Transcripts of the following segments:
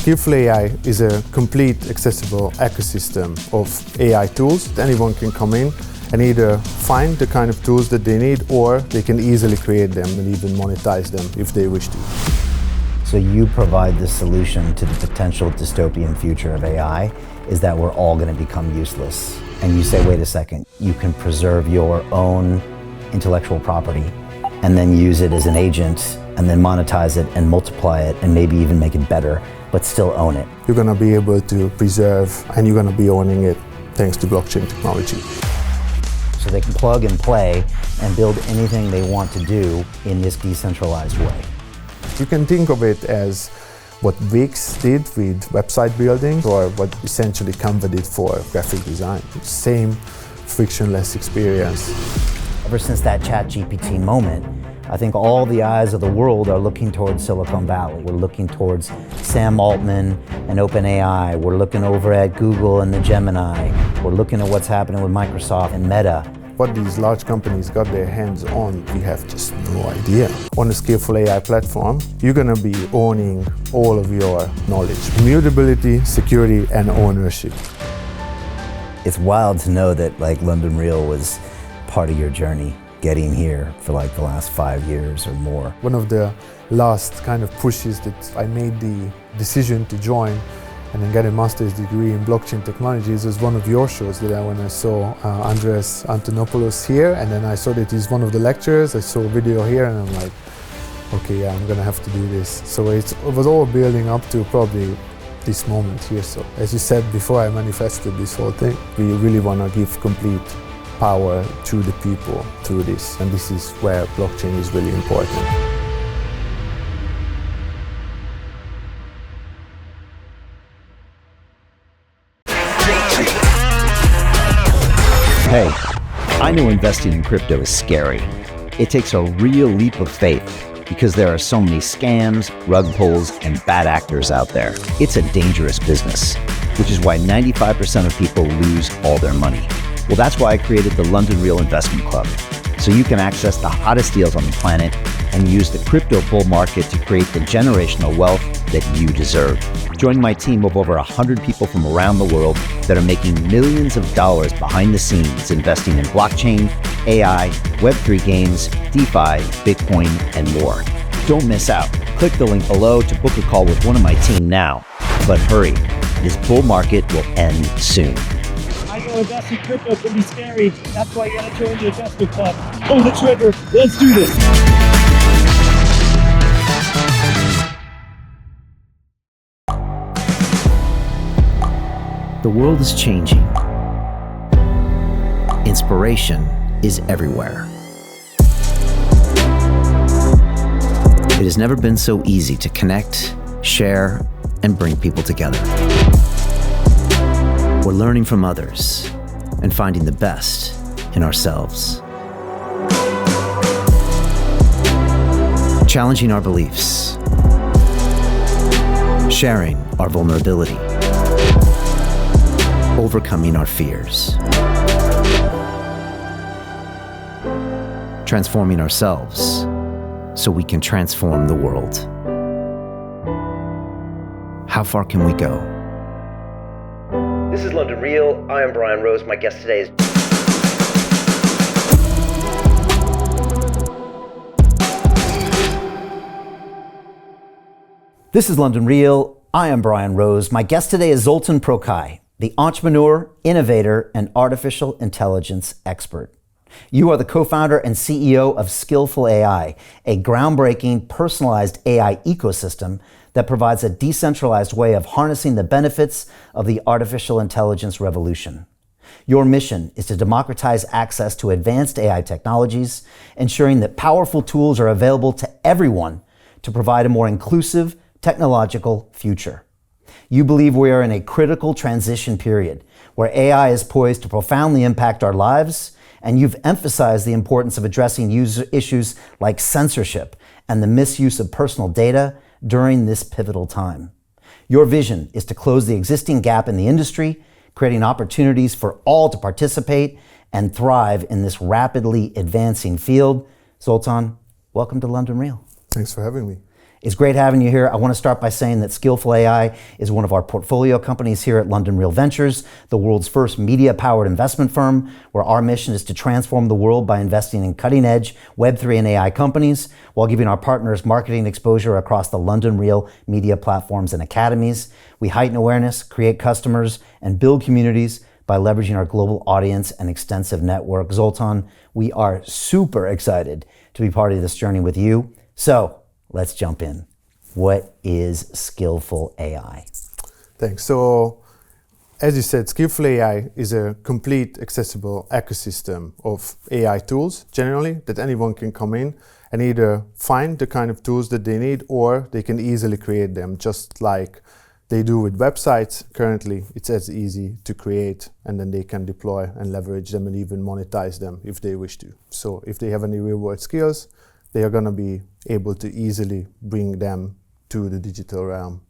Skillful AI is a complete, accessible ecosystem of AI tools. Anyone can come in and either find the kind of tools that they need, or they can easily create them and even monetize them if they wish to. So you provide the solution to the potential dystopian future of AI, is that we're all going to become useless. And you say, wait a second, you can preserve your own intellectual property and then use it as an agent and then monetize it and multiply it and maybe even make it better, but still own it. You're going to be able to preserve, and you're going to be owning it thanks to blockchain technology. So they can plug and play and build anything they want to do in this decentralized way. You can think of it as what Wix did with website building, or what essentially Canva did for graphic design. Same frictionless experience. Ever since that ChatGPT moment, I think all the eyes of the world are looking towards Silicon Valley. We're looking towards Sam Altman and OpenAI. We're looking over at Google and the Gemini. We're looking at what's happening with Microsoft and Meta. What these large companies got their hands on, we have just no idea. On the Skillful AI platform, you're going to be owning all of your knowledge. Immutability, security, and ownership. It's wild to know that London Real was part of your journey, getting here for the last 5 years or more. One of the last kind of pushes that I made the decision to join and then get a master's degree in blockchain technologies was one of your shows when I saw Andreas Antonopoulos here, and then I saw that he's one of the lecturers. I saw a video here and I'm like, okay, yeah, I'm gonna have to do this. So it was all building up to probably this moment here. So as you said before, I manifested this whole thing. We really wanna give complete power to the people through this, and this is where blockchain is really important. Hey, I know investing in crypto is scary. It takes a real leap of faith because there are so many scams, rug pulls, and bad actors out there. It's a dangerous business, which is why 95% of people lose all their money. Well, that's why I created the London Real Investment Club, so you can access the hottest deals on the planet and use the crypto bull market to create the generational wealth that you deserve. Join my team of over 100 people from around the world that are making millions of dollars behind the scenes investing in blockchain, AI, Web3 games, DeFi, Bitcoin, and more. Don't miss out. Click the link below to book a call with one of my team now. But hurry, this bull market will end soon. I know investing in crypto can be scary. That's why you gotta join the investment club. Pull the trigger. Let's do this. The world is changing. Inspiration is everywhere. It has never been so easy to connect, share, and bring people together. We're learning from others and finding the best in ourselves. Challenging our beliefs. Sharing our vulnerability. Overcoming our fears. Transforming ourselves so we can transform the world. How far can we go? This is London Real. I am Brian Rose. My guest today is... This is London Real. I am Brian Rose. My guest today is Zoltan Prokai, the entrepreneur, innovator, and artificial intelligence expert. You are the co-founder and CEO of Skillful AI, a groundbreaking personalized AI ecosystem that provides a decentralized way of harnessing the benefits of the artificial intelligence revolution. Your mission is to democratize access to advanced AI technologies, ensuring that powerful tools are available to everyone to provide a more inclusive technological future. You believe we are in a critical transition period where AI is poised to profoundly impact our lives, and you've emphasized the importance of addressing user issues like censorship and the misuse of personal data during this pivotal time. Your vision is to close the existing gap in the industry, creating opportunities for all to participate and thrive in this rapidly advancing field. Zoltan, welcome to London Real. Thanks for having me. It's great having you here. I want to start by saying that Skillful AI is one of our portfolio companies here at London Real Ventures, the world's first media-powered investment firm, where our mission is to transform the world by investing in cutting-edge Web3 and AI companies, while giving our partners marketing exposure across the London Real media platforms and academies. We heighten awareness, create customers, and build communities by leveraging our global audience and extensive network. Zoltan, we are super excited to be part of this journey with you. So let's jump in. What is Skillful AI? Thanks. So, as you said, Skillful AI is a complete accessible ecosystem of AI tools, generally, that anyone can come in and either find the kind of tools that they need, or they can easily create them, just like they do with websites. Currently, it's as easy to create, and then they can deploy and leverage them and even monetize them if they wish to. So if they have any real-world skills, they are going to be able to easily bring them to the digital realm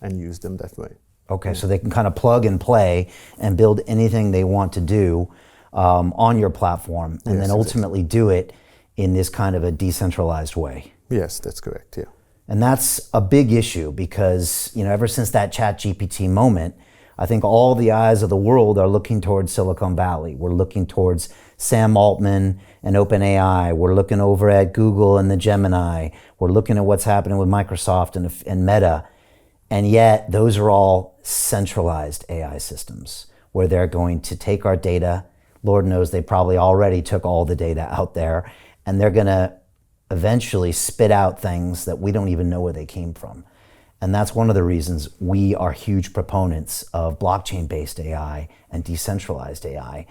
and use them that way. Okay, so they can kind of plug and play and build anything they want to do on your platform, and then ultimately do it in this kind of a decentralized way. Yes, that's correct, yeah. And that's a big issue because, ever since that ChatGPT moment, I think all the eyes of the world are looking towards Silicon Valley. We're looking towards Sam Altman and OpenAI. We're looking over at Google and the Gemini. We're looking at what's happening with Microsoft and Meta. And yet those are all centralized AI systems where they're going to take our data. Lord knows they probably already took all the data out there, and they're going to eventually spit out things that we don't even know where they came from. And that's one of the reasons we are huge proponents of blockchain-based AI and decentralized AI.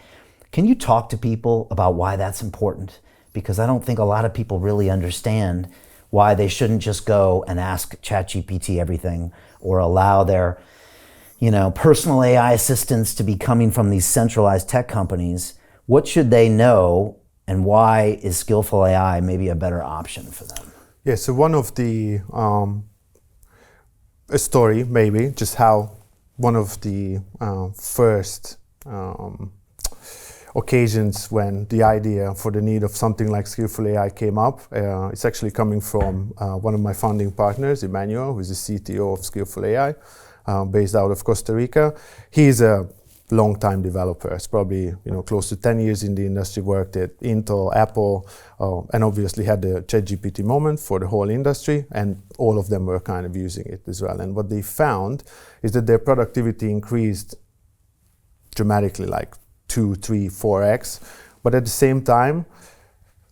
Can you talk to people about why that's important? Because I don't think a lot of people really understand why they shouldn't just go and ask ChatGPT everything, or allow their, personal AI assistants to be coming from these centralized tech companies. What should they know, and why is Skillful AI maybe a better option for them? Yeah, so one of the, a story maybe, just how one of the first occasions when the idea for the need of something like Skillful AI came up, it's actually coming from one of my founding partners, Emmanuel, who is the CTO of Skillful AI, based out of Costa Rica. He's a long-time developer. It's probably close to 10 years in the industry, worked at Intel, Apple, and obviously had the ChatGPT moment for the whole industry, and all of them were kind of using it as well. And what they found is that their productivity increased dramatically, like 2, 3, 4x, but at the same time,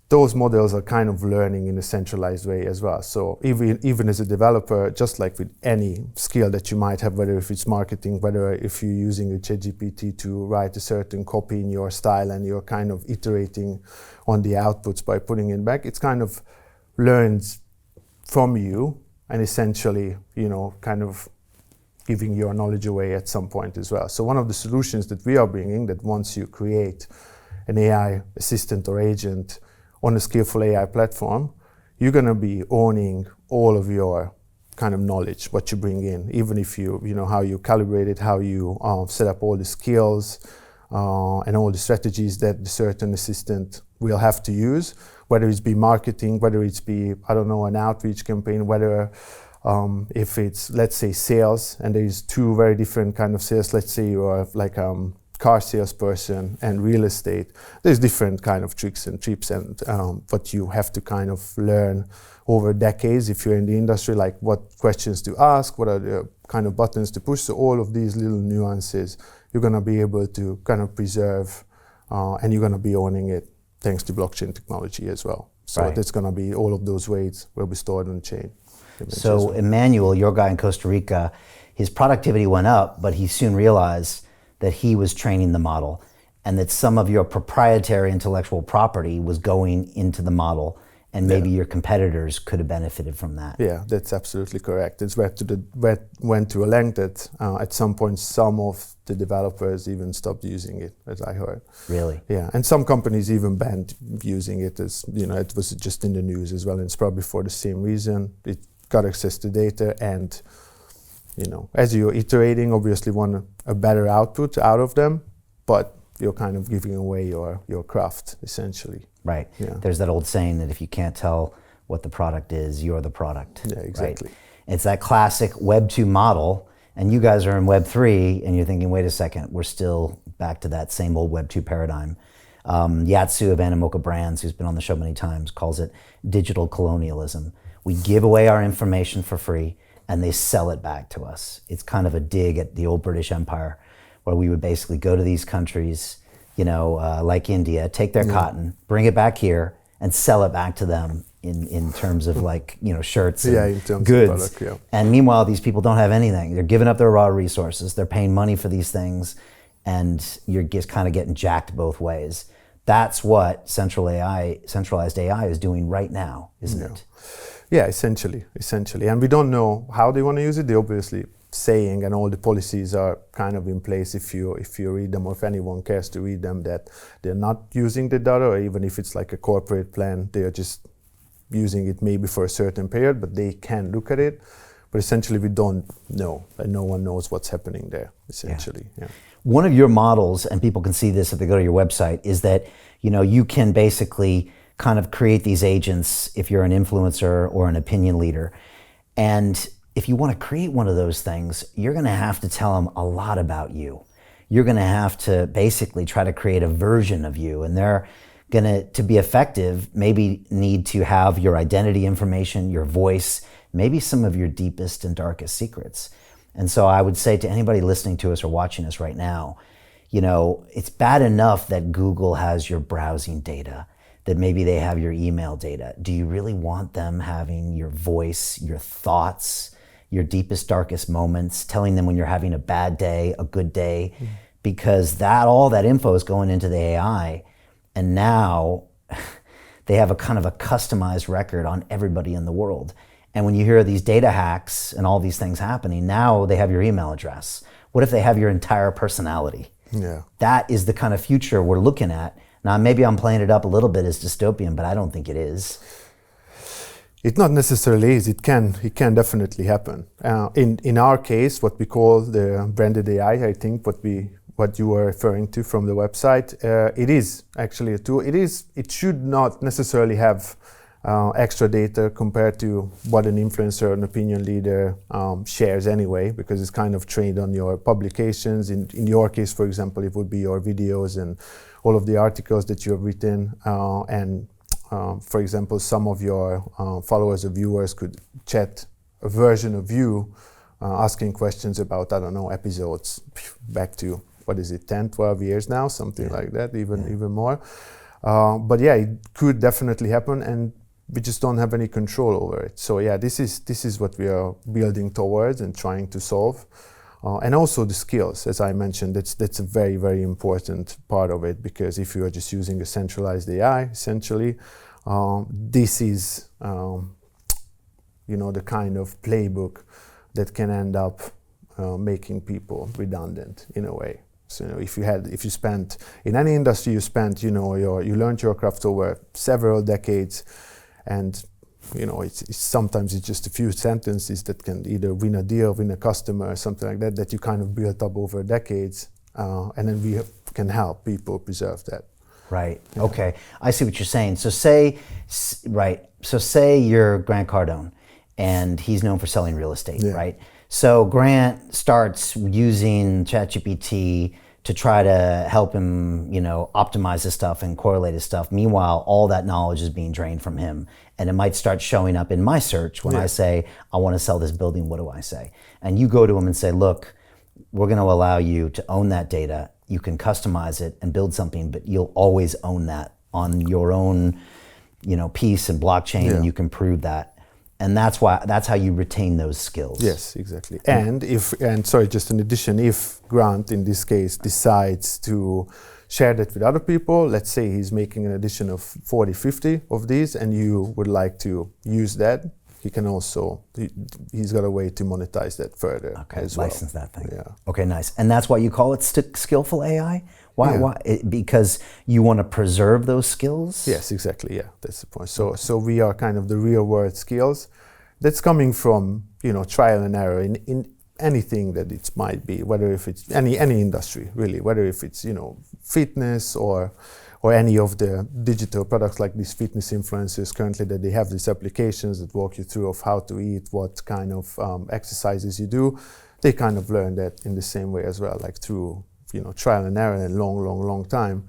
those models are kind of learning in a centralized way as well. So even as a developer, just like with any skill that you might have, whether if it's marketing, whether if you're using a ChatGPT to write a certain copy in your style and you're kind of iterating on the outputs by putting it back, it's kind of learns from you and essentially, kind of giving your knowledge away at some point as well. So one of the solutions that we are bringing, that once you create an AI assistant or agent on a Skillful AI platform, you're going to be owning all of your kind of knowledge, what you bring in, even if how you calibrate it, how you set up all the skills and all the strategies that the certain assistant will have to use, whether it's be marketing, whether it's be, an outreach campaign, whether if it's, let's say, sales, and there's two very different kind of sales. Let's say you are like car salesperson and real estate. There's different kind of tricks and tips, and what you have to kind of learn over decades if you're in the industry, like what questions to ask, what are the kind of buttons to push. So all of these little nuances, you're going to be able to kind of preserve, and you're going to be owning it thanks to blockchain technology as well. So That's going to be, all of those weights will be stored on chain. So Emmanuel, your guy in Costa Rica, his productivity went up, but he soon realized that he was training the model, and that some of your proprietary intellectual property was going into the model, and maybe your competitors could have benefited from that. Yeah, that's absolutely correct. It's went to a length that at some point some of the developers even stopped using it, as I heard. Really? Yeah, and some companies even banned using it, as it was just in the news as well, and it's probably for the same reason. It got access to data, and as you're iterating, obviously want a better output out of them, but you're kind of giving away your craft, essentially. Right. Yeah. There's that old saying that if you can't tell what the product is. You're the product. Yeah, exactly. Right? It's that classic Web 2 model, and you guys are in Web 3, and you're thinking, wait a second, we're still back to that same old Web 2 paradigm. Yatsu of Animoca Brands, who's been on the show many times, calls it digital colonialism. We give away our information for free, and they sell it back to us. It's kind of a dig at the old British Empire, where we would basically go to these countries, like India, take their cotton, bring it back here, and sell it back to them in terms of shirts and in terms goods. Of product, And meanwhile, these people don't have anything. They're giving up their raw resources. They're paying money for these things, and you're just kind of getting jacked both ways. That's what centralized AI is doing right now, isn't it? Yeah, essentially. And we don't know how they want to use it. They obviously saying, and all the policies are kind of in place if you read them, or if anyone cares to read them, that they're not using the data, or even if it's like a corporate plan, they're just using it maybe for a certain period, but they can look at it. But essentially we don't know, and no one knows what's happening there, essentially. Yeah. One of your models, and people can see this if they go to your website, is that you can basically kind of create these agents if you're an influencer or an opinion leader. And if you want to create one of those things, you're going to have to tell them a lot about you. You're going to have to basically try to create a version of you, and they're going to be effective, maybe need to have your identity information, your voice, maybe some of your deepest and darkest secrets. And so I would say to anybody listening to us or watching us right now, it's bad enough that Google has your browsing data, that maybe they have your email data. Do you really want them having your voice, your thoughts, your deepest, darkest moments, telling them when you're having a bad day, a good day? Because all that info is going into the AI, and now they have a kind of a customized record on everybody in the world. And when you hear these data hacks and all these things happening, now they have your email address. What if they have your entire personality? Yeah. That is the kind of future we're looking at. Now, maybe I'm playing it up a little bit as dystopian, but I don't think it is. It not necessarily is. It can definitely happen. In our case, what we call the branded AI, I think what you were referring to from the website, it is actually a tool. It should not necessarily have extra data compared to what an influencer or an opinion leader shares anyway, because it's kind of trained on your publications. In your case, for example, it would be your videos and all of the articles that you have written. For example, some of your followers or viewers could chat a version of you asking questions about, I don't know, episodes back to, 10, 12 years now, something like that, even more. But yeah, it could definitely happen, and we just don't have any control over it. So yeah, this is what we are building towards and trying to solve. And also the skills, as I mentioned, that's a very, very important part of it, because if you are just using a centralized AI, essentially, this is the kind of playbook that can end up making people redundant in a way. So if you spent in any industry, you learned your craft over several decades, and sometimes it's just a few sentences that can either win a deal, win a customer, or something like that you kind of built up over decades, and then we can help people preserve that. Right. Yeah. Okay. I see what you're saying. So say you're Grant Cardone, and he's known for selling real estate, right? So Grant starts using ChatGPT to try to help him, optimize his stuff and correlate his stuff. Meanwhile, all that knowledge is being drained from him. And it might start showing up in my search when I say, I want to sell this building, what do I say? And you go to him and say, look, we're going to allow you to own that data. You can customize it and build something, but you'll always own that on your own, piece and blockchain, and you can prove that. And that's how you retain those skills. Yes, exactly. And just in addition, if Grant in this case decides to share that with other people, let's say he's making an addition of 40, 50 of these, and you would like to use that, he can also, he's got a way to monetize that further as well. License that thing. Yeah. Okay, nice. And that's why you call it skillful AI? Why? Because you want to preserve those skills? Yes, exactly. Yeah, that's the point. So we are kind of the real world skills that's coming from trial and error in anything that it might be, whether if it's any industry really, whether if it's fitness or or any of the digital products like these fitness influencers currently, that they have these applications that walk you through of how to eat, what kind of exercises you do. They kind of learn that in the same way as well, like through trial and error and long time.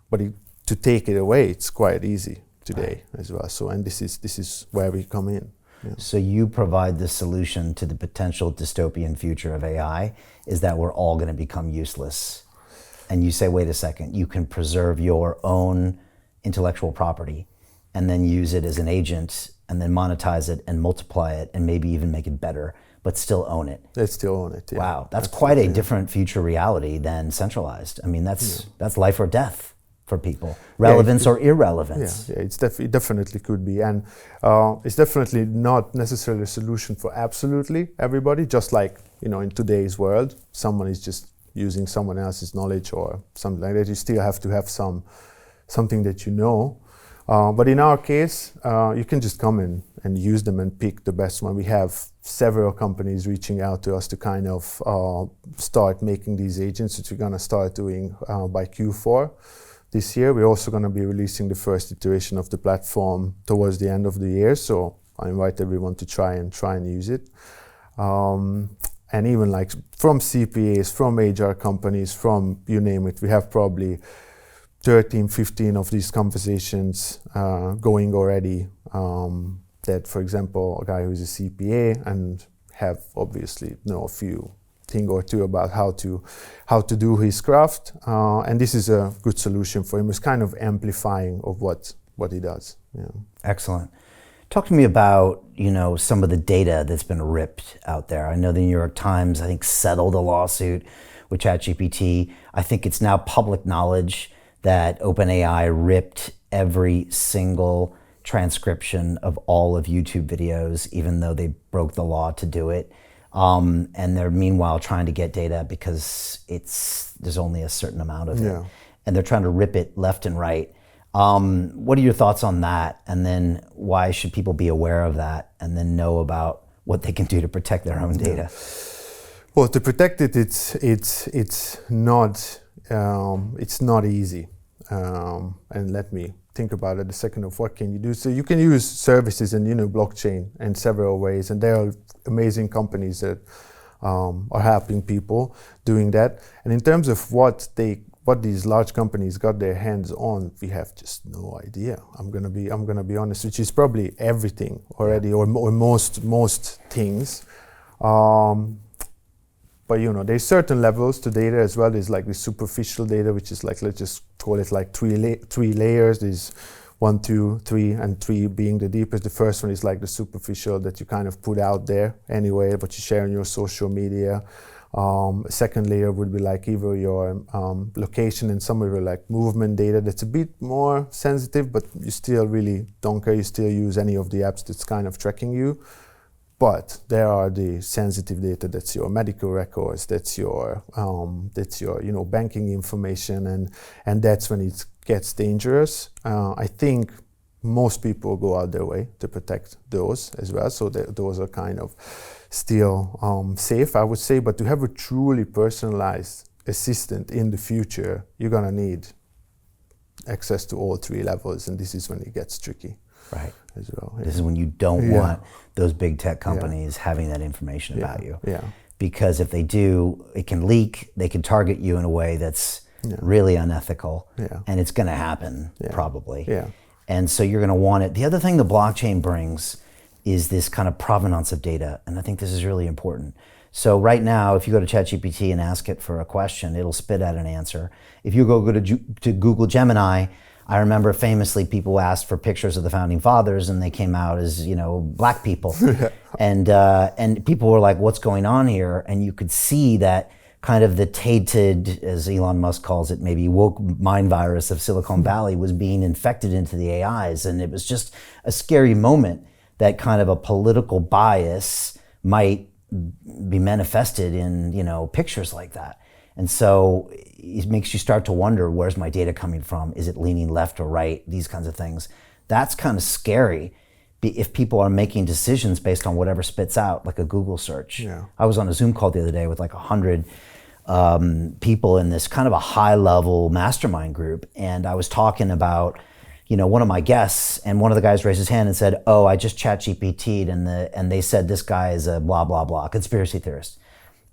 But to take it away, it's quite easy today as well. So, and this is where we come in. Yeah. So you provide the solution to the potential dystopian future of AI, is that we're all going to become useless. And you say, wait a second, you can preserve your own intellectual property and then use it as an agent and then monetize it and multiply it and maybe even make it better, but still own it. They still own it, yeah. Wow, that's quite a different future reality than centralized. I mean, that's life or death for people, relevance or irrelevance. Yeah, it definitely could be, and it's definitely not necessarily a solution for absolutely everybody. Just like in today's world, someone is just using someone else's knowledge or something like that. You still have to have something that you know. But in our case, you can just come in and use them and pick the best one. We have several companies reaching out to us to kind of start making these agents, which we're going to start doing by Q4 this year. We're also going to be releasing the first iteration of the platform towards the end of the year. So I invite everyone to try and use it. And even like from CPAs, from HR companies, from you name it, we have probably 13, 15 of these conversations going already. That, for example, a guy who's a CPA and have obviously know a few thing or two about how to do his craft, and this is a good solution for him. It's kind of amplifying of what he does. Yeah. Excellent. Talk to me about some of the data that's been ripped out there. I know the New York Times, I think, settled a lawsuit with ChatGPT. I think it's now public knowledge that OpenAI ripped every single transcription of all of YouTube videos, even though they broke the law to do it. And they're meanwhile trying to get data because there's only a certain amount of it. And they're trying to rip it left and right. What are your thoughts on that? And then why should people be aware of that and then know about what they can do to protect their own data? Well, to protect it, it's not easy. And let me think about it a second of what can you do. So you can use services and blockchain in several ways, and there are amazing companies that are helping people doing that. And in terms of what these large companies got their hands on, we have just no idea. I'm gonna be honest, which is probably everything already, or most things. But there's certain levels to data as well. There's like the superficial data, which is like, let's just call it like three layers. There's 1, 2, 3, and 3 being the deepest. The first one is like the superficial that you kind of put out there anyway, but you share on your social media. Second layer would be like either your location and some of your like movement data that's a bit more sensitive, but you still really don't care. You still use any of the apps that's kind of tracking you. But there are the sensitive data, that's your medical records, that's your banking information, and that's when it gets dangerous. I think most people go out their way to protect those as well, so those are kind of still safe, I would say. But to have a truly personalized assistant in the future, you're gonna need access to all 3 levels, and this is when it gets tricky. Right. As well. This is when you don't want those big tech companies having that information about you. Yeah. Because if they do, it can leak, they can target you in a way that's really unethical, and it's going to happen probably. Yeah. And so you're going to want it. The other thing the blockchain brings is this kind of provenance of data, and I think this is really important. So right now, if you go to ChatGPT and ask it for a question, it'll spit out an answer. If you go to Google Gemini, I remember famously people asked for pictures of the founding fathers and they came out as, black people. And people were like, what's going on here? And you could see that kind of the tainted, as Elon Musk calls it, maybe woke mind virus of Silicon Valley was being infected into the AIs. And it was just a scary moment that kind of a political bias might be manifested in, pictures like that. And so it makes you start to wonder, where's my data coming from? Is it leaning left or right? These kinds of things. That's kind of scary if people are making decisions based on whatever spits out, like a Google search. Yeah. I was on a Zoom call the other day with like 100 people in this kind of a high-level mastermind group, and I was talking about, one of my guests, and one of the guys raised his hand and said, "Oh, I just chat GPT'd, and they said this guy is a blah blah blah conspiracy theorist."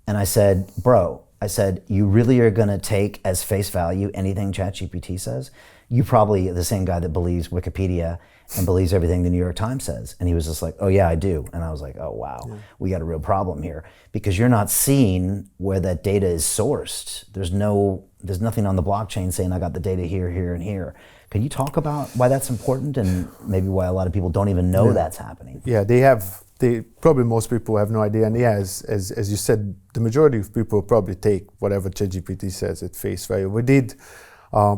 And I said, "Bro," I said, "you really are going to take as face value anything ChatGPT says? You probably are the same guy that believes Wikipedia and believes everything the New York Times says." And he was just like, "Oh yeah, I do." And I was like, "Oh wow, we got a real problem here, because you're not seeing where that data is sourced. There's nothing on the blockchain saying I got the data here, here, and here." Can you talk about why that's important, and maybe why a lot of people don't even know that's happening? Yeah, probably most people have no idea. And as you said, the majority of people probably take whatever ChatGPT says at face value. We did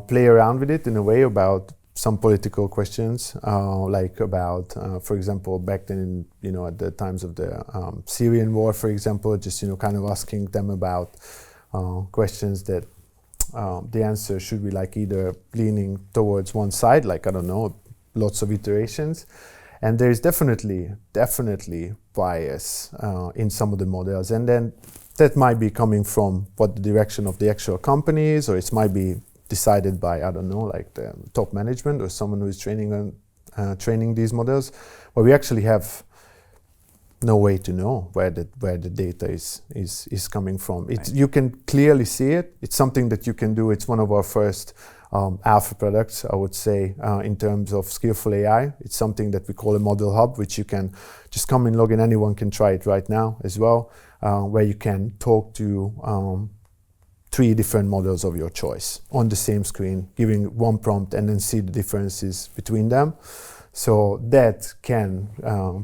play around with it in a way about some political questions, like about, for example, back then, at the times of the Syrian war, for example, just, kind of asking them about questions that the answer should be like either leaning towards one side, like, I don't know, lots of iterations. And there is definitely bias in some of the models. And then that might be coming from what the direction of the actual company is, or it might be decided by, I don't know, like the top management or someone who is training these models. But we actually have no way to know where the data is coming from. You can clearly see it. It's something that you can do. It's one of our first alpha products, I would say, in terms of Skillful AI. It's something that we call a model hub, which you can just come and log in. Anyone can try it right now as well, where you can talk to 3 different models of your choice on the same screen, giving one prompt and then see the differences between them. So that can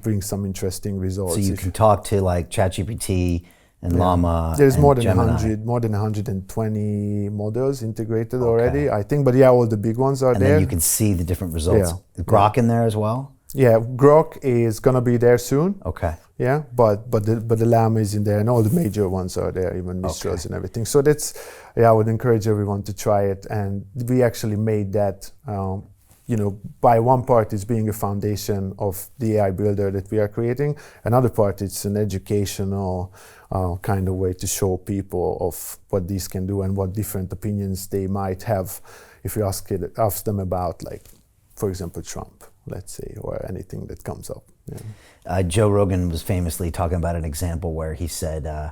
bring some interesting results. So you can talk to like ChatGPT and Llama. There's and more than Gemini. more than 120 models integrated already, I think. But yeah, all the big ones are and there. then you can see the different results. Yeah. Is Grok in there as well? Yeah, Grok is gonna be there soon. Okay. Yeah, but the Llama is in there, and all the major ones are there, even Mistrals and everything. So that's, I would encourage everyone to try it. And we actually made that, by one part it's being a foundation of the AI builder that we are creating. Another part, it's an educational kind of way to show people of what these can do and what different opinions they might have if you ask them about, like, for example, Trump, let's say, or anything that comes up. Yeah. Joe Rogan was famously talking about an example where he said,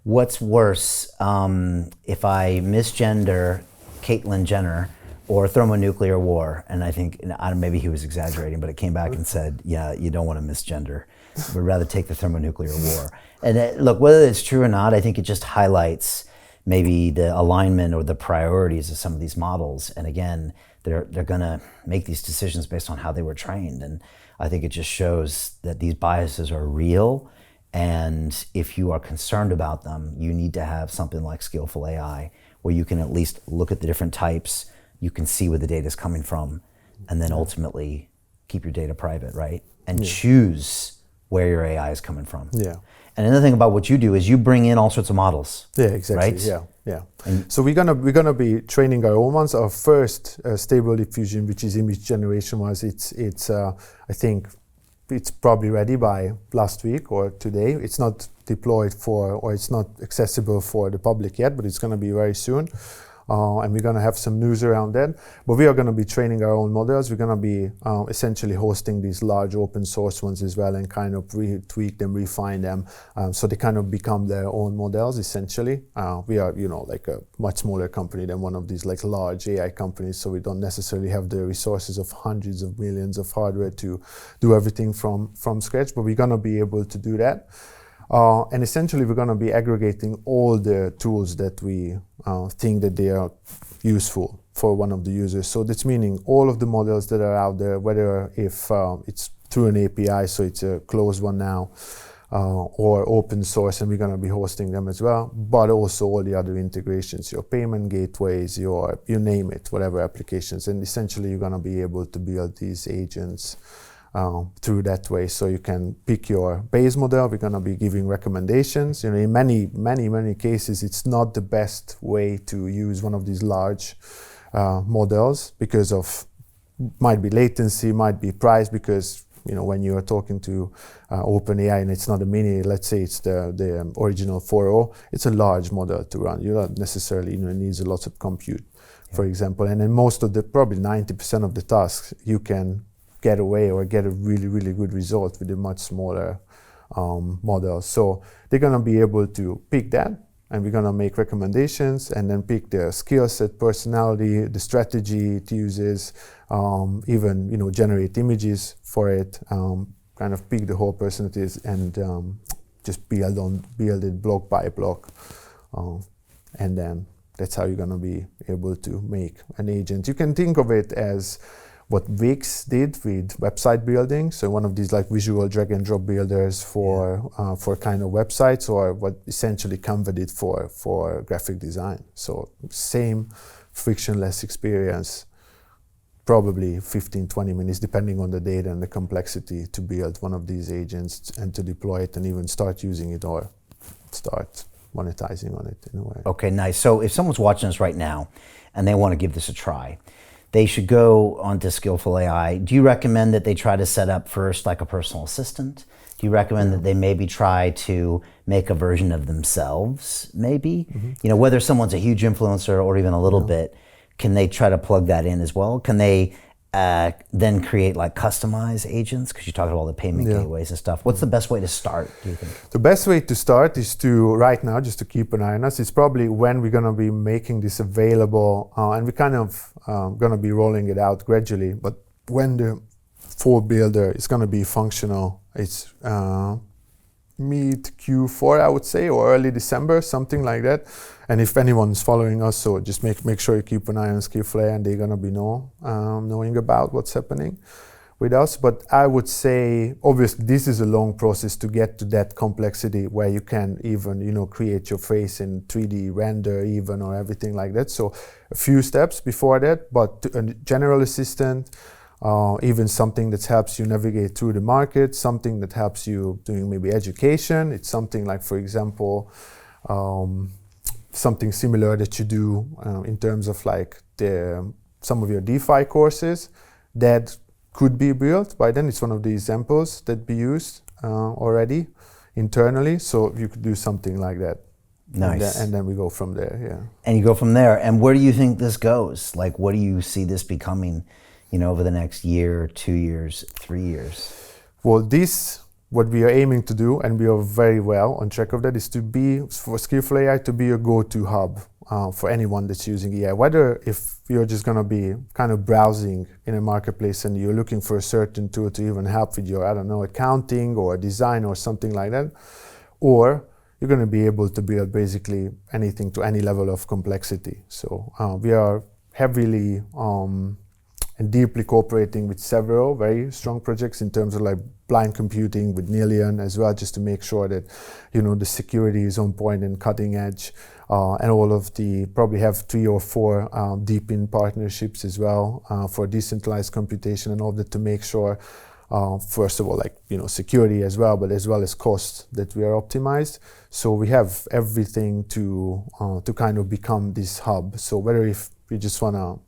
what's worse, if I misgender Caitlyn Jenner or thermonuclear war? And I think, maybe he was exaggerating, but it came back and said, yeah, you don't want to misgender. We'd rather take the thermonuclear war. And look, whether it's true or not, I think it just highlights maybe the alignment or the priorities of some of these models. And again, they're going to make these decisions based on how they were trained. And I think it just shows that these biases are real. And if you are concerned about them, you need to have something like Skillful AI, where you can at least look at the different types, you can see where the data is coming from, and then ultimately keep your data private, right? And choose where your AI is coming from. Yeah. And another thing about what you do is you bring in all sorts of models. Yeah, exactly. Right? Yeah. So we're gonna be training our own ones. Our first stable diffusion, which is image generation, it's I think it's probably ready by last week or today. It's not deployed or it's not accessible for the public yet, but it's gonna be very soon. And we're going to have some news around that. But we are going to be training our own models. We're going to be essentially hosting these large open source ones as well, and kind of tweak them, refine them, so they kind of become their own models, essentially. We are, like a much smaller company than one of these like large AI companies, so we don't necessarily have the resources of hundreds of millions of hardware to do everything from scratch, but we're going to be able to do that. And essentially, we're going to be aggregating all the tools that we think that they are useful for one of the users. So that's meaning all of the models that are out there, whether if it's through an API, so it's a closed one now, or open source, and we're going to be hosting them as well, but also all the other integrations, your payment gateways, you name it, whatever applications. And essentially, you're going to be able to build these agents through that way. So you can pick your base model. We're going to be giving recommendations. In many cases, it's not the best way to use one of these large models because of, might be latency, might be price, because when you are talking to OpenAI and it's not a mini, let's say it's the original 4.0, it's a large model to run. You don't necessarily, it needs a lot of compute, for example. And then most of probably 90% of the tasks, you can get away or get a really, really good result with a much smaller model. So they're going to be able to pick that, and we're going to make recommendations and then pick the skill set, personality, the strategy it uses, even generate images for it, kind of pick the whole personalities and just build it block by block. And then that's how you're going to be able to make an agent. You can think of it as what Wix did with website building. So one of these like visual drag and drop builders for kind of websites, or what essentially Canva did for graphic design. So same frictionless experience, probably 15-20 minutes, depending on the data and the complexity, to build one of these agents and to deploy it and even start using it or start monetizing on it in a way. Okay, nice. So if someone's watching us right now and they want to give this a try, they should go onto Skillful AI. Do you recommend that they try to set up first like a personal assistant? Do you recommend that they maybe try to make a version of themselves, maybe? Mm-hmm. Whether someone's a huge influencer or even a little bit, can they try to plug that in as well? Can they then create like customized agents? Because you talked about all the payment gateways and stuff. What's the best way to start, do you think? The best way to start is to, right now, just to keep an eye on us, it's probably when we're going to be making this available, and we're kind of going to be rolling it out gradually, but when the full builder is going to be functional, it's mid Q4, I would say, or early December, something like that. And if anyone's following us, so just make sure you keep an eye on Skillful AI, and they're going to be knowing about what's happening with us. But I would say, obviously, this is a long process to get to that complexity where you can even, create your face in 3D render even, or everything like that. So a few steps before that, but a general assistant, even something that helps you navigate through the market, something that helps you doing maybe education. It's something like, for example, something similar that you do in terms of like some of your DeFi courses that could be built by then. It's one of the examples that be used already internally. So you could do something like that. Nice. And then we go from there, yeah. And you go from there. And where do you think this goes? Like, what do you see this becoming, over the next year, 2 years, 3 years? Well, what we are aiming to do, and we are very well on track of that, is to be, for Skillful AI, to be a go-to hub for anyone that's using AI. Whether if you're just going to be kind of browsing in a marketplace and you're looking for a certain tool to even help with your, accounting or design or something like that, or you're going to be able to build basically anything to any level of complexity. So we are heavily and deeply cooperating with several very strong projects in terms of like blind computing with Nilian as well, just to make sure that the security is on point and cutting edge, and all of probably have 3 or 4 deep in partnerships as well for decentralized computation and all that, to make sure first of all, like security as well, but as well as cost, that we are optimized. So we have everything to kind of become this hub. So whether if we just want to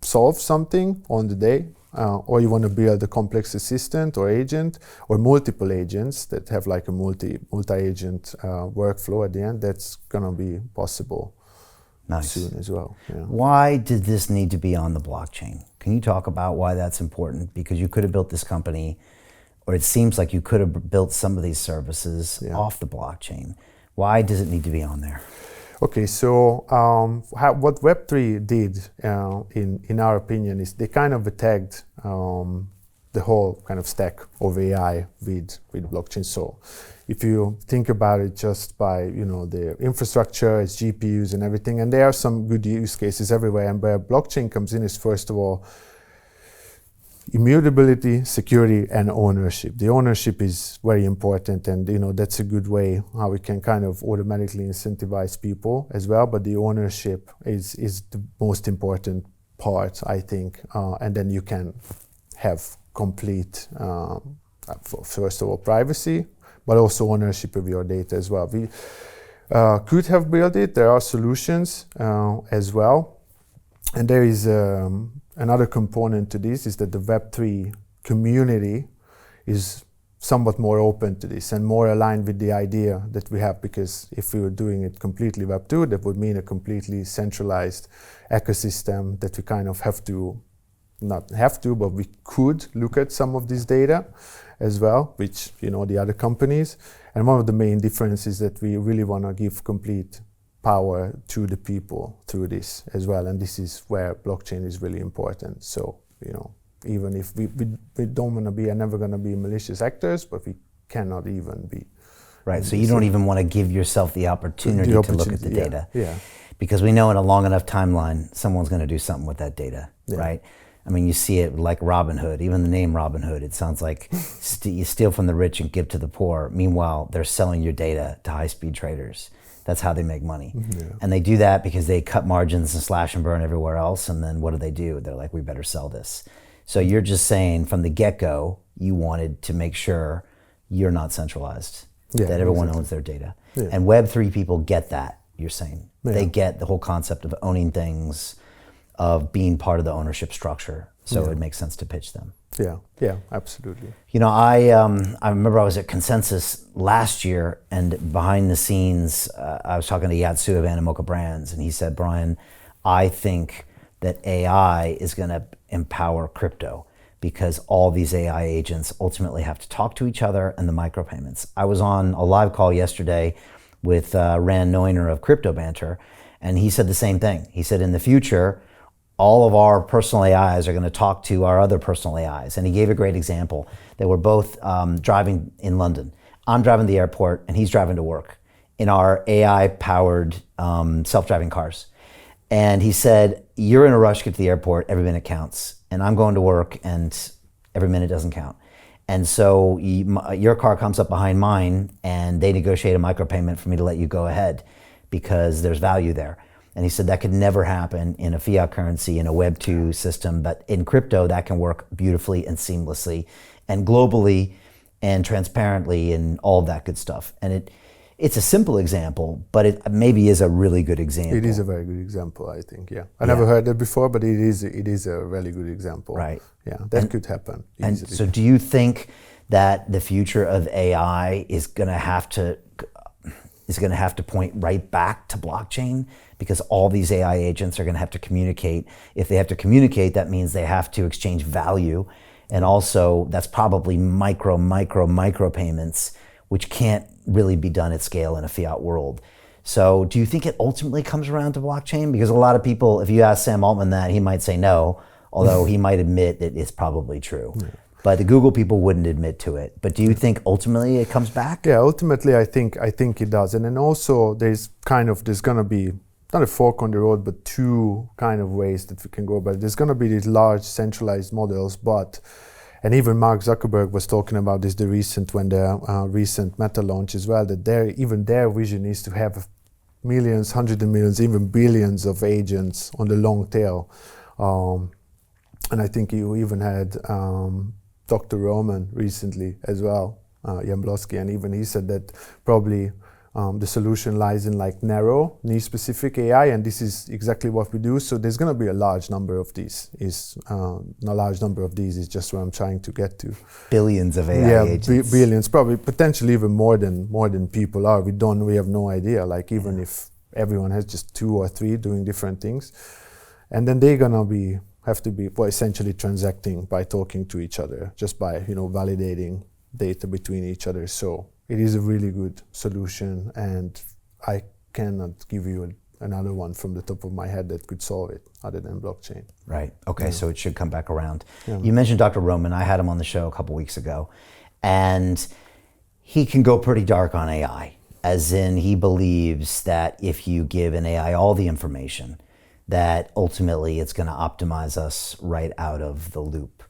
solve something on the day, or you want to build a complex assistant or agent, or multiple agents that have like a multi-agent workflow at the end, that's going to be possible soon as well. Yeah. Why did this need to be on the blockchain? Can you talk about why that's important? Because you could have built this company, or it seems like you could have built some of these services off the blockchain. Why does it need to be on there? Okay, so what Web3 did, in our opinion, is they kind of attacked the whole kind of stack of AI with blockchain. So if you think about it just by the infrastructure, its GPUs and everything, and there are some good use cases everywhere, and where blockchain comes in is first of all immutability, security, and ownership. The ownership is very important, and that's a good way how we can kind of automatically incentivize people as well. But the ownership is the most important part, I think, and then you can have complete, first of all, privacy, but also ownership of your data as well. We could have built it. There are solutions as well, and there is another component to this, is that the Web3 community is somewhat more open to this and more aligned with the idea that we have, because if we were doing it completely Web 2, that would mean a completely centralized ecosystem that we kind of have to, not have to, but we could look at some of this data as well, which, you know, the other companies. And one of the main differences is that we really want to give complete power to the people through this as well. And this is where blockchain is really important. So, you know, even if we don't want to be, are never going to be malicious actors, but we cannot even be. Right, so you don't even want to give yourself the opportunity to look at the data. Yeah. Because we know in a long enough timeline, someone's going to do something with that data, right? I mean, you see it like Robin Hood, even the name Robin Hood, it sounds like you steal from the rich and give to the poor. Meanwhile, they're selling your data to high-speed traders. That's how they make money. And they do that because they cut margins and slash and burn everywhere else, and then what do? They're like, we better sell this. So you're just saying from the get-go, you wanted to make sure you're not centralized, that everyone owns their data. And Web3 people get that, you're saying. They get the whole concept of owning things, of being part of the ownership structure. So it makes sense to pitch them. Yeah, absolutely. You know, I remember I was at Consensus last year, and behind the scenes, I was talking to Yatsu of Animoca Brands, and he said, Brian, I think that AI is going to empower crypto because all these AI agents ultimately have to talk to each other and the micropayments. I was on a live call yesterday with Rand Neuner of Crypto Banter, and he said the same thing. He said, in the future, all of our personal AIs are going to talk to our other personal AIs. And he gave a great example. They were both driving in London. I'm driving to the airport and he's driving to work in our AI-powered self-driving cars. And he said, you're in a rush to get to the airport, every minute counts. And I'm going to work and every minute doesn't count. And so your car comes up behind mine and they negotiate a micropayment for me to let you go ahead because there's value there. And he said that could never happen in a fiat currency, in a Web 2 system, but in crypto that can work beautifully and seamlessly and globally and transparently and all of that good stuff. And it's a simple example, but it maybe is a really good example. It is a very good example, I think, I never heard that before, but it is a really good example. Right. Yeah, that could happen easily. And so do you think that the future of AI is going to have to point right back to blockchain, because all these AI agents are going to have to communicate? If they have to communicate, that means they have to exchange value. And also that's probably micro payments, which can't really be done at scale in a fiat world. So do you think it ultimately comes around to blockchain? Because a lot of people, if you ask Sam Altman that, he might say no, although he might admit that it's probably true. Yeah. But the Google people wouldn't admit to it. But do you think ultimately it comes back? Yeah, ultimately I think it does. And then also there's going to be not a fork on the road, but two kind of ways that we can go about it. There's going to be these large centralized models, and even Mark Zuckerberg was talking about this when the recent Meta launch as well, that their vision is to have millions, hundreds of millions, even billions of agents on the long tail. And I think you even had Dr. Roman recently as well, Jablonski, and even he said that probably the solution lies in like narrow, niche-specific AI, and this is exactly what we do. So there's going to be a large number of these. Is just what I'm trying to get to. Billions of AI agents. Billions, probably potentially even more than people are. We have no idea. Like even if everyone has just 2 or 3 doing different things, and then they're gonna have to be essentially transacting by talking to each other, just by validating data between each other. So it is a really good solution, and I cannot give you another one from the top of my head that could solve it other than blockchain. Right. Okay, so it should come back around. Yeah. You mentioned Dr. Roman. I had him on the show a couple weeks ago, and he can go pretty dark on AI, as in he believes that if you give an AI all the information, that ultimately it's going to optimize us right out of the loop.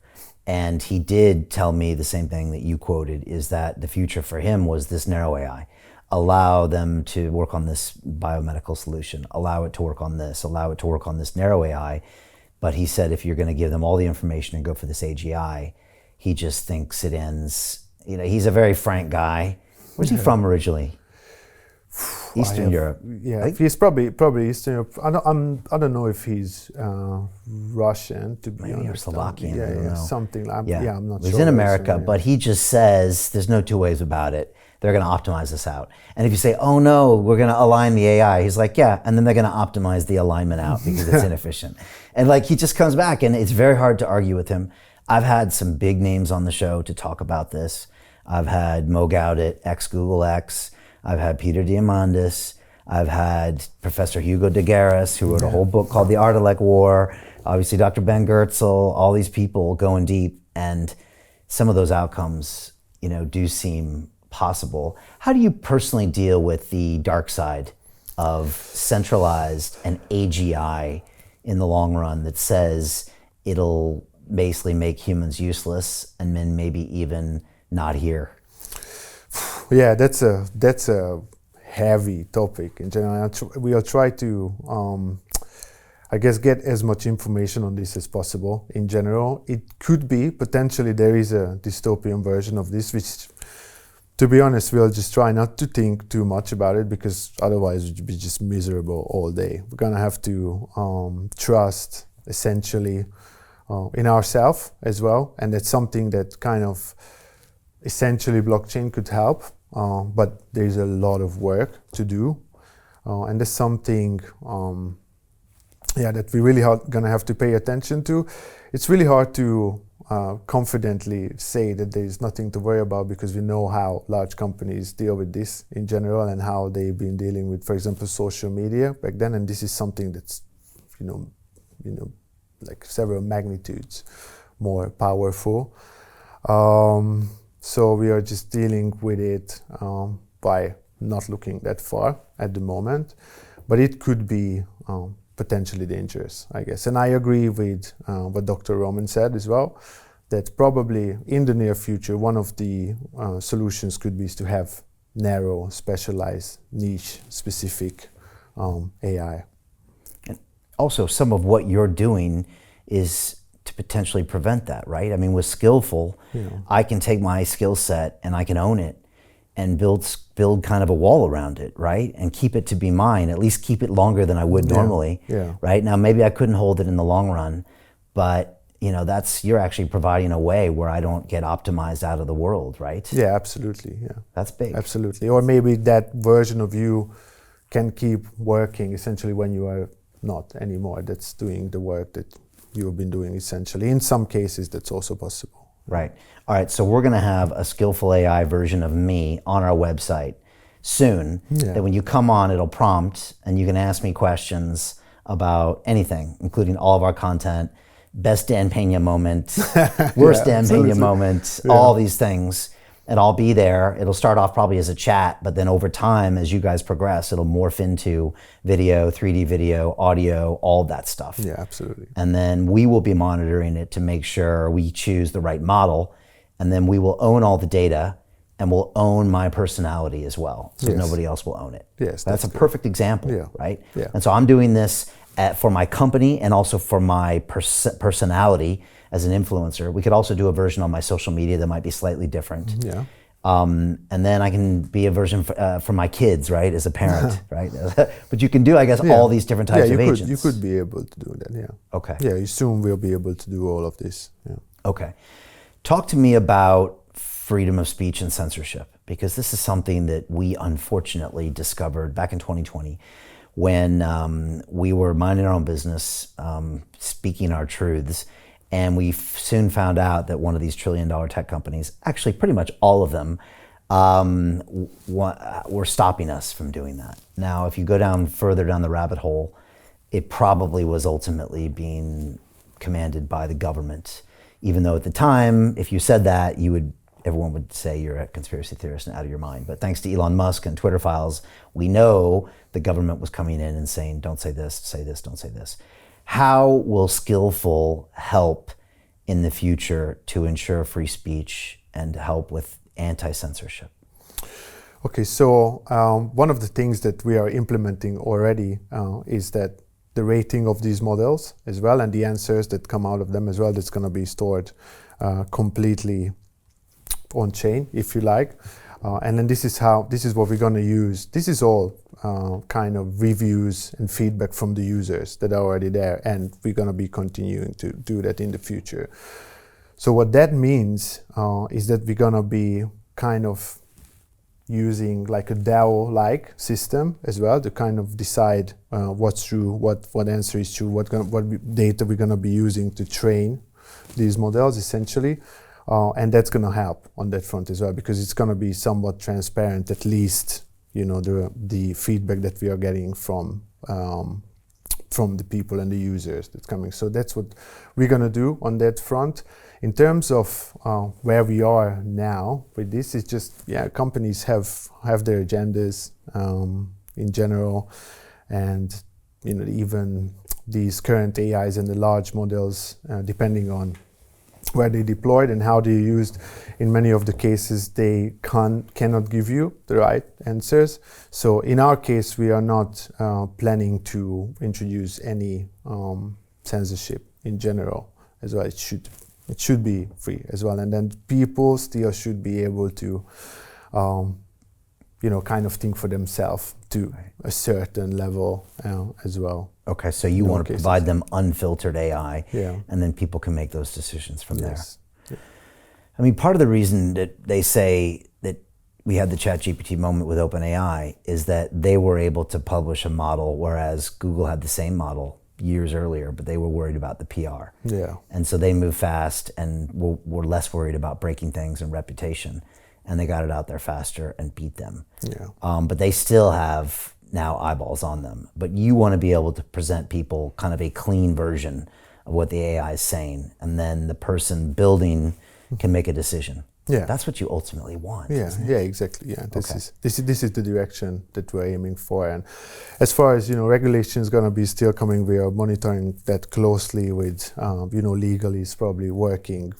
And he did tell me the same thing that you quoted, is that the future for him was this narrow AI. Allow them to work on this biomedical solution, allow it to work on this, allow it to work on this narrow AI. But he said if you're going to give them all the information and go for this AGI, he just thinks it ends. He's a very frank guy. Where's he from originally? Eastern Europe. Yeah, he's probably Eastern Europe. I don't know if he's Russian, to be Maybe honest. or Slovakian. I don't know. Something like. Yeah, I'm not sure. He's in America, but he just says there's no two ways about it. They're going to optimize this out. And if you say, oh no, we're going to align the AI, he's like, yeah, and then they're going to optimize the alignment out because it's inefficient. And like he just comes back, and it's very hard to argue with him. I've had some big names on the show to talk about this. I've had Mo Gaudet, ex-Google X. I've had Peter Diamandis. I've had Professor Hugo de Garis, who wrote a whole book called The Ardalek War. Obviously, Dr. Ben Goertzel, all these people going deep. And some of those outcomes, do seem possible. How do you personally deal with the dark side of centralized and AGI in the long run that says it'll basically make humans useless and then maybe even not here? Yeah, that's a heavy topic in general. We'll try to, I guess, get as much information on this as possible in general. It could be, potentially, there is a dystopian version of this, which, to be honest, we'll just try not to think too much about it, because otherwise we'd be just miserable all day. We're gonna have to trust, essentially, in ourselves as well, and that's something that kind of essentially blockchain could help, but there's a lot of work to do, and there's something that we really gonna have to pay attention to. It's really hard to confidently say that there's nothing to worry about, because we know how large companies deal with this in general and how they've been dealing with, for example, social media back then, and this is something that's like several magnitudes more powerful. So we are just dealing with it by not looking that far at the moment, but it could be potentially dangerous, I guess. And I agree with what Dr. Roman said as well, that probably in the near future, one of the solutions could be to have narrow, specialized, niche, specific AI. And also, some of what you're doing is to potentially prevent that, right? I mean, with Skillful, I can take my skill set and I can own it and build kind of a wall around it, right? And keep it to be mine, at least keep it longer than I would normally, right? Now, maybe I couldn't hold it in the long run, but you're actually providing a way where I don't get optimized out of the world, right? Yeah, absolutely, yeah. That's big. Absolutely, or maybe that version of you can keep working essentially when you are not anymore. That's doing the work that you've been doing essentially. In some cases, that's also possible. Right. All right, so we're going to have a Skillful AI version of me on our website soon, that when you come on, it'll prompt and you can ask me questions about anything, including all of our content, best Dan Pena moment, worst Dan Pena moment, all these things. And I'll be there. It'll start off probably as a chat, but then over time, as you guys progress, it'll morph into video, 3D video, audio, all that stuff. Yeah, absolutely. And then we will be monitoring it to make sure we choose the right model. And then we will own all the data, and we'll own my personality as well. So nobody else will own it. Yes, that's a perfect example, right? Yeah. And so I'm doing this for my company and also for my personality as an influencer. We could also do a version on my social media that might be slightly different. Yeah. And then I can be a version for my kids, right, as a parent, right? But you can do, I guess, all these different types of agents. You could be able to do that, yeah. Okay. Yeah, you soon will be able to do all of this, yeah. Okay. Talk to me about freedom of speech and censorship, because this is something that we unfortunately discovered back in 2020 when we were minding our own business, speaking our truths. And we soon found out that one of these trillion-dollar tech companies, actually pretty much all of them, were stopping us from doing that. Now, if you go further down the rabbit hole, it probably was ultimately being commanded by the government. Even though at the time, if you said that, everyone would say you're a conspiracy theorist and out of your mind. But thanks to Elon Musk and Twitter files, we know the government was coming in and saying, don't say this, don't say this. How will Skillful help in the future to ensure free speech and help with anti-censorship? Okay, so one of the things that we are implementing already is that the rating of these models as well, and the answers that come out of them as well, that's going to be stored completely on chain, if you like. And then this is what we're going to use. This is all kind of reviews and feedback from the users that are already there, and we're going to be continuing to do that in the future. So what that means is that we're going to be kind of using like a DAO-like system as well to kind of decide what's true, what answer is true, what data we're going to be using to train these models essentially. And that's going to help on that front as well, because it's going to be somewhat transparent, at least, you know, the feedback that we are getting from the people and the users that's coming. So that's what we're going to do on that front. In terms of where we are now with this, is just, yeah, companies have their agendas in general, and, you know, even these current AIs and the large models, depending on where they deployed and how they used, in many of the cases they cannot give you the right answers. So in our case, we are not planning to introduce any censorship in general as well. It should be free as well, and then people still should be able to you know, kind of think for themselves to a certain level as well. Okay, so you want to provide them unfiltered AI, and then people can make those decisions from there. Yeah. I mean, part of the reason that they say that we had the ChatGPT moment with OpenAI is that they were able to publish a model, whereas Google had the same model years earlier, but they were worried about the PR. Yeah. And so they moved fast and were less worried about breaking things and reputation, and they got it out there faster and beat them. Yeah. But they still have now eyeballs on them. But you want to be able to present people kind of a clean version of what the AI is saying, and then the person building can make a decision. Yeah, that's what you ultimately want. Yeah, yeah, exactly. Yeah, this is the direction that we're aiming for. And as far as, you know, regulation is going to be still coming, we are monitoring that closely with, you know, legal is probably working,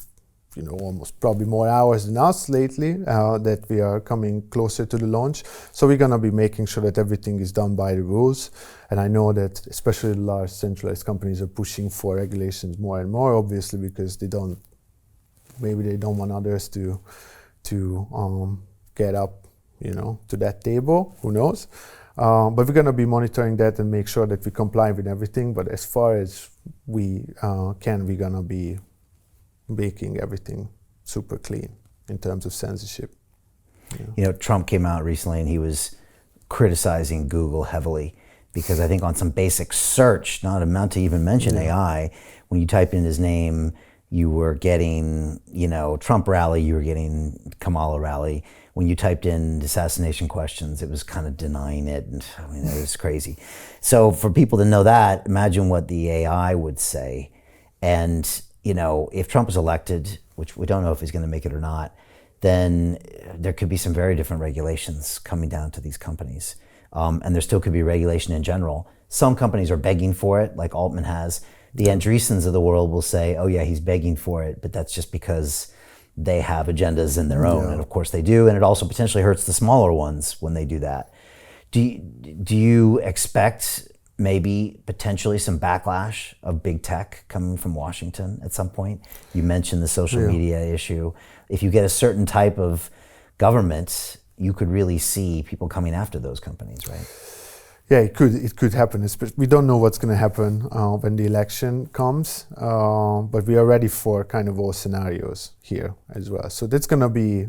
you know, almost probably more hours than us lately, that we are coming closer to the launch. So we're going to be making sure that everything is done by the rules. And I know that especially the large centralized companies are pushing for regulations more and more, obviously, because maybe they don't want others to get up, you know, to that table. Who knows? But we're going to be monitoring that and make sure that we comply with everything. But as far as we can, we're going to be making everything super clean in terms of censorship. Yeah. You know, Trump came out recently and he was criticizing Google heavily because I think on some basic search, not amount to even mention AI, when you type in his name, you were getting, you know, Trump rally, you were getting Kamala rally. When you typed in assassination questions, it was kind of denying it. And I mean, it was crazy. So for people to know that, imagine what the AI would say. And, you know, if Trump is elected, which we don't know if he's going to make it or not, then there could be some very different regulations coming down to these companies. And there still could be regulation in general. Some companies are begging for it, like Altman has. The Andreessens of the world will say, oh yeah, he's begging for it, but that's just because they have agendas in their own. And of course they do, and it also potentially hurts the smaller ones when they do that. Do you expect maybe potentially some backlash of big tech coming from Washington at some point? You mentioned the social media issue. If you get a certain type of government, you could really see people coming after those companies, right? Yeah, it could happen. We don't know what's going to happen when the election comes, but we are ready for kind of all scenarios here as well. So that's going to be,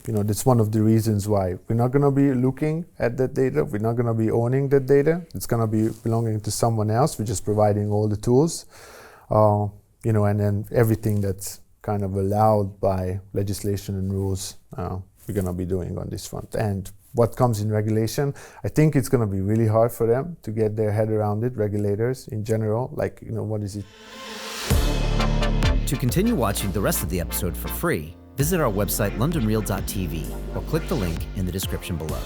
you know, that's one of the reasons why we're not going to be looking at that data. We're not going to be owning that data. It's going to be belonging to someone else. We're just providing all the tools, you know, and then everything that's kind of allowed by legislation and rules, we're going to be doing on this front. And what comes in regulation, I think it's going to be really hard for them to get their head around it, regulators in general, like, you know, what is it? To continue watching the rest of the episode for free, visit our website londonreal.tv or click the link in the description below.